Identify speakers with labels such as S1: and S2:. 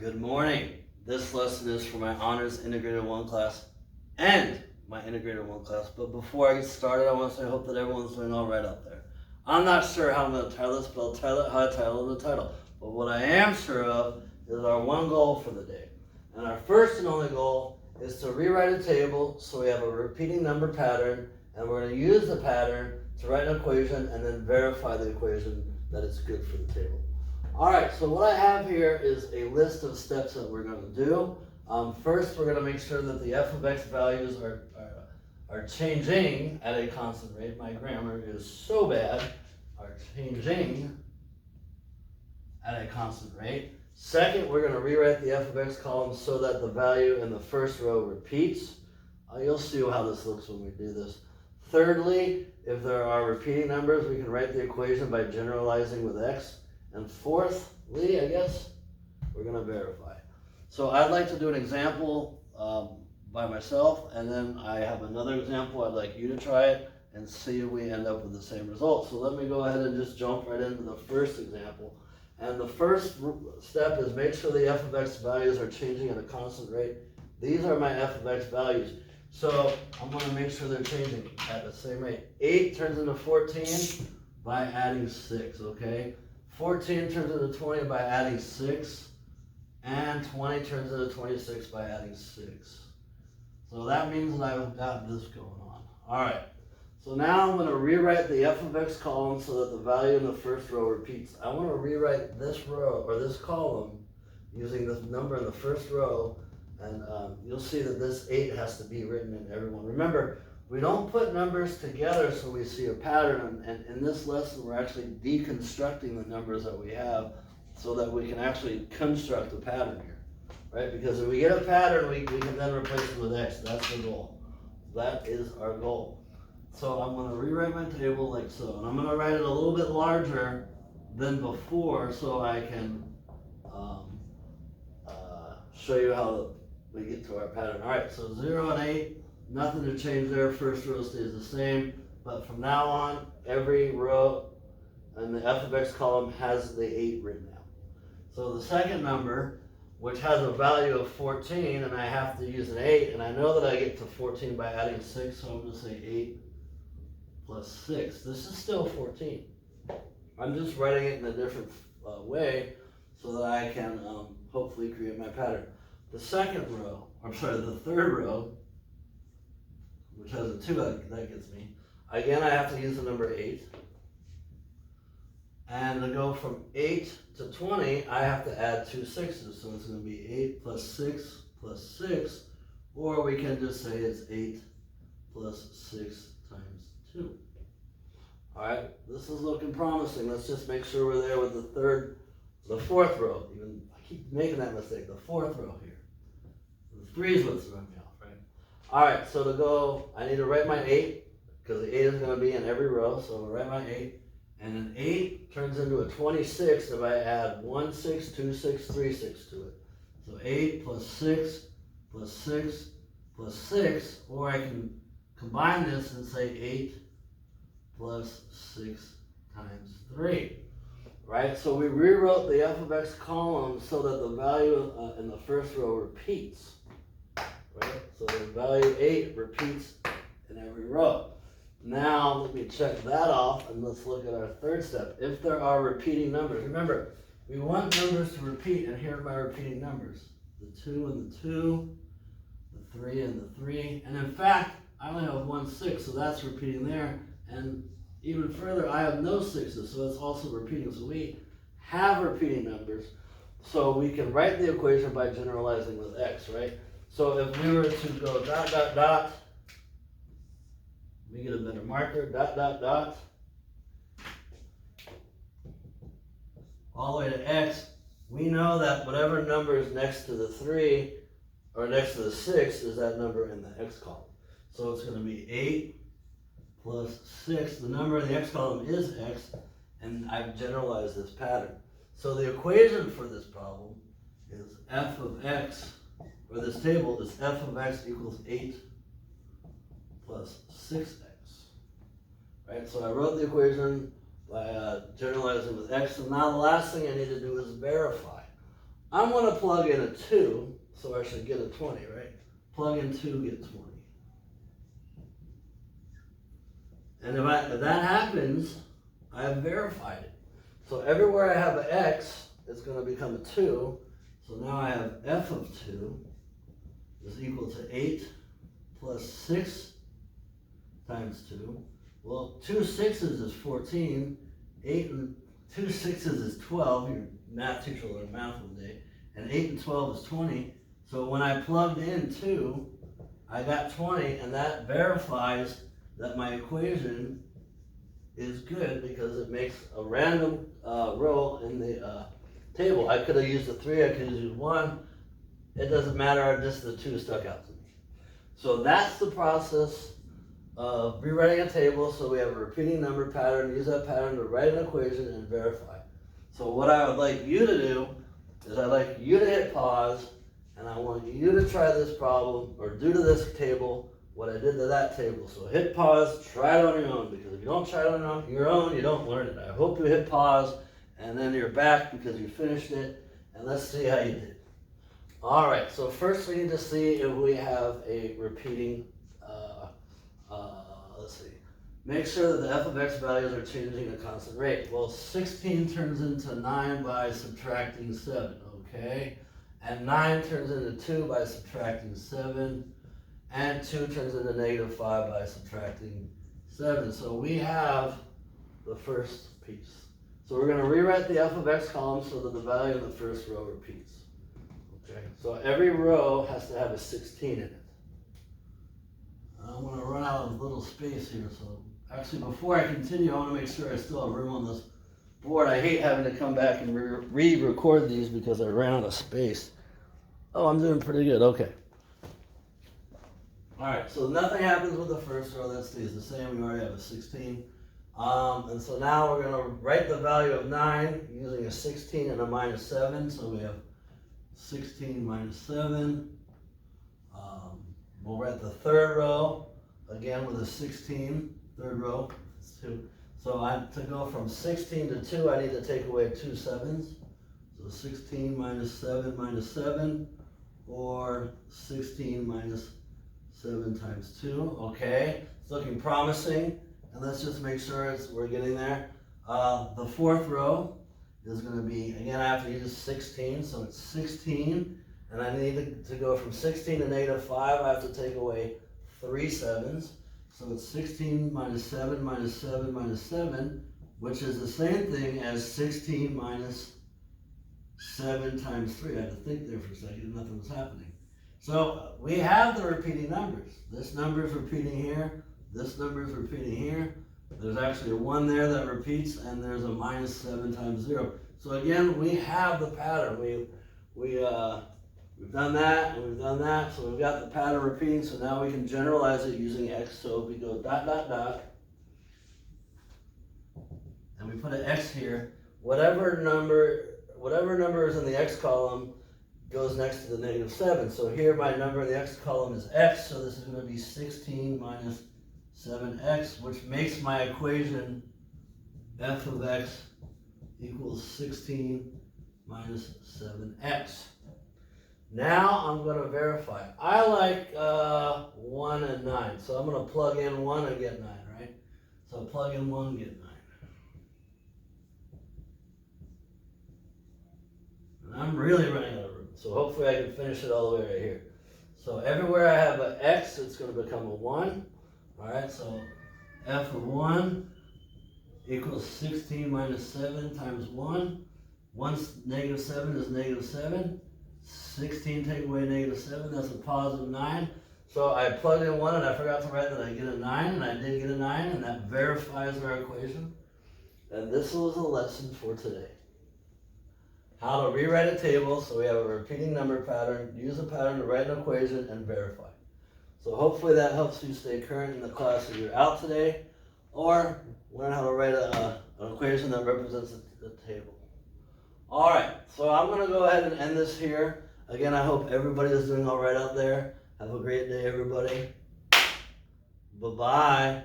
S1: Good morning. This lesson is for my Honors Integrated 1 class and my Integrated 1 class. But before I get started, I want to say I hope that everyone's doing all right out there. I'm not sure how I'm going to title this, but I'll title it how I titled the title. But what I am sure of is our one goal for the day. And our first and only goal is to rewrite a table so we have a repeating number pattern, and we're going to use the pattern to write an equation and then verify the equation that it's good for the table. Alright, so what I have here is a list of steps that we're going to do. First, we're going to make sure that the f of x values are changing at a constant rate. My grammar is so bad. Are changing at a constant rate. Second, we're going to rewrite the f of x column so that the value in the first row repeats. You'll see how this looks when we do this. Thirdly, if there are repeating numbers, we can write the equation by generalizing with x. And fourthly, I guess, we're going to verify. So I'd like to do an example by myself, and then I have another example I'd like you to try it and see if we end up with the same result. So let me go ahead and just jump right into the first example. And the first step is make sure the f of x values are changing at a constant rate. These are my f of x values. So I'm going to make sure they're changing at the same rate. 8 turns into 14 by adding 6, okay? 14 turns into 20 by adding 6, and 20 turns into 26 by adding 6. So that means that I've got this going on. Alright, so now I'm going to rewrite the f of x column so that the value in the first row repeats. I want to rewrite this row, or this column, using the number in the first row, and you'll see that this 8 has to be written in every one. Remember, we don't put numbers together so we see a pattern, and in this lesson we're actually deconstructing the numbers that we have so that we can actually construct a pattern here, right? Because if we get a pattern, we can then replace it with x. That's the goal. That is our goal. So I'm going to rewrite my table like so, and I'm going to write it a little bit larger than before so I can show you how we get to our pattern. All right, so 0 and 8. Nothing to change there. First row stays the same, but from now on, every row in the f of x column has the 8 written out. So the second number, which has a value of 14, and I have to use an 8, and I know that I get to 14 by adding 6, so I'm going to say 8 plus 6. This is still 14. I'm just writing it in a different way so that I can hopefully create my pattern. The second row, the third row, which has a 2, that gets me. Again, I have to use the number 8. And to go from 8 to 20, I have to add 2 6s. So it's going to be 8 plus 6 plus 6. Or we can just say it's 8 plus 6 times 2. Alright, this is looking promising. Let's just make sure we're there with the fourth row. Even I keep making that mistake. The fourth row here. The 3 is what's throwing me off, right? Alright, so to go, I need to write my 8, because the 8 is going to be in every row, so I'll write my 8. And an 8 turns into a 26 if I add 1 6, 2 6, 3 6 to it. So 8 plus 6 plus 6 plus 6, or I can combine this and say 8 plus 6 times 3. Right, so we rewrote the f of x column so that the value in the first row repeats. Right? So the value 8 repeats in every row. Now let me check that off and let's look at our third step. If there are repeating numbers, remember, we want numbers to repeat, and here are my repeating numbers. The 2 and the 2, the 3 and the 3, and in fact, I only have 1 6, so that's repeating there, and even further, I have no 6s, so it's also repeating. So we have repeating numbers, so we can write the equation by generalizing with x, right? So if we were to go dot, dot, dot, let me get a better marker, dot, dot, dot, all the way to x, we know that whatever number is next to the 3, or next to the 6, is that number in the x column. So it's going to be 8 plus 6. The number in the x column is x, and I've generalized this pattern. So the equation for this problem is f of x, or this table is f of x equals 8 plus 6x. Right, so I wrote the equation by generalizing with x, and now the last thing I need to do is verify. I'm going to plug in a 2, so I should get a 20, right? Plug in 2, get 20. And if that happens, I have verified it. So everywhere I have an x, it's going to become a 2. So now I have f of 2 is equal to 8 plus 6 times 2. Well, 2 6s is 14. 8 and 2 6s is 12. Your math teacher will learn math one day. And 8 and 12 is 20. So when I plugged in 2, I got 20, and that verifies that my equation is good because it makes a random row in the table. I could have used a 3, I could have used 1. It doesn't matter, just the 2 stuck out to me. So that's the process of rewriting a table so we have a repeating number pattern, use that pattern to write an equation and verify. So what I would like you to do is I'd like you to hit pause, and I want you to try this problem or do to this table what I did to that table. So hit pause, try it on your own, because if you don't try it on your own, you don't learn it. I hope you hit pause and then you're back because you finished it, and let's see how you did. All right, so first we need to see if we have a repeating, let's see. Make sure that the f of x values are changing at a constant rate. Well, 16 turns into 9 by subtracting 7, okay? And 9 turns into 2 by subtracting 7. And 2 turns into negative 5 by subtracting 7. So we have the first piece. So we're going to rewrite the f of x column so that the value in the first row repeats. Okay, so every row has to have a 16 in it. I'm going to run out of little space here. So actually, before I continue, I want to make sure I still have room on this board. I hate having to come back and re-record these because I ran out of space. Oh, I'm doing pretty good. Okay. All right, so nothing happens with the first row. That stays the same. We already have a 16. And so now we're going to write the value of 9 using a 16 and a minus 7. So we have 16 minus 7. We'll write the third row again with a 16. Third row, it's 2. So to go from 16 to 2, I need to take away 2 7s. So 16 minus 7, or 16 minus 7 times 2. Okay, it's looking promising. And let's just make sure we're getting there. The fourth row is going to be, again, I have to use 16, so it's 16. And I need to go from 16 to negative 5, I have to take away 3 7s. So it's 16 minus 7 minus 7 minus 7, which is the same thing as 16 minus 7 times 3. I had to think there for a second, nothing was happening. So we have the repeating numbers. This number is repeating here. This number is repeating here. There's actually a 1 there that repeats, and there's a minus 7 times 0. So again, we have the pattern. We've done that, and we've done that. So we've got the pattern repeating. So now we can generalize it using x. So we go dot, dot, dot. And we put an x here. Whatever number is in the x column goes next to the negative 7. So here my number in the x column is x. So this is going to be 16 minus 7x, which makes my equation f of x equals 16 minus 7x. Now I'm going to verify. I like 1 and 9, so I'm going to plug in 1 and get 9, right? So plug in 1 and get 9. And I'm really running out of room, so hopefully I can finish it all the way right here. So everywhere I have an x, it's going to become a 1. All right, so f of 1 equals 16 minus 7 times 1. 1's negative 7 is negative 7. 16 take away negative 7, that's a positive 9. So I plugged in 1 and I forgot to write that I get a 9, and I did get a 9, and that verifies our equation. And this was a lesson for today. How to rewrite a table so we have a repeating number pattern, use a pattern to write an equation, and verify. So hopefully that helps you stay current in the class if you're out today, or learn how to write an equation that represents the table. All right, so I'm going to go ahead and end this here. Again, I hope everybody is doing all right out there. Have a great day, everybody. Bye-bye.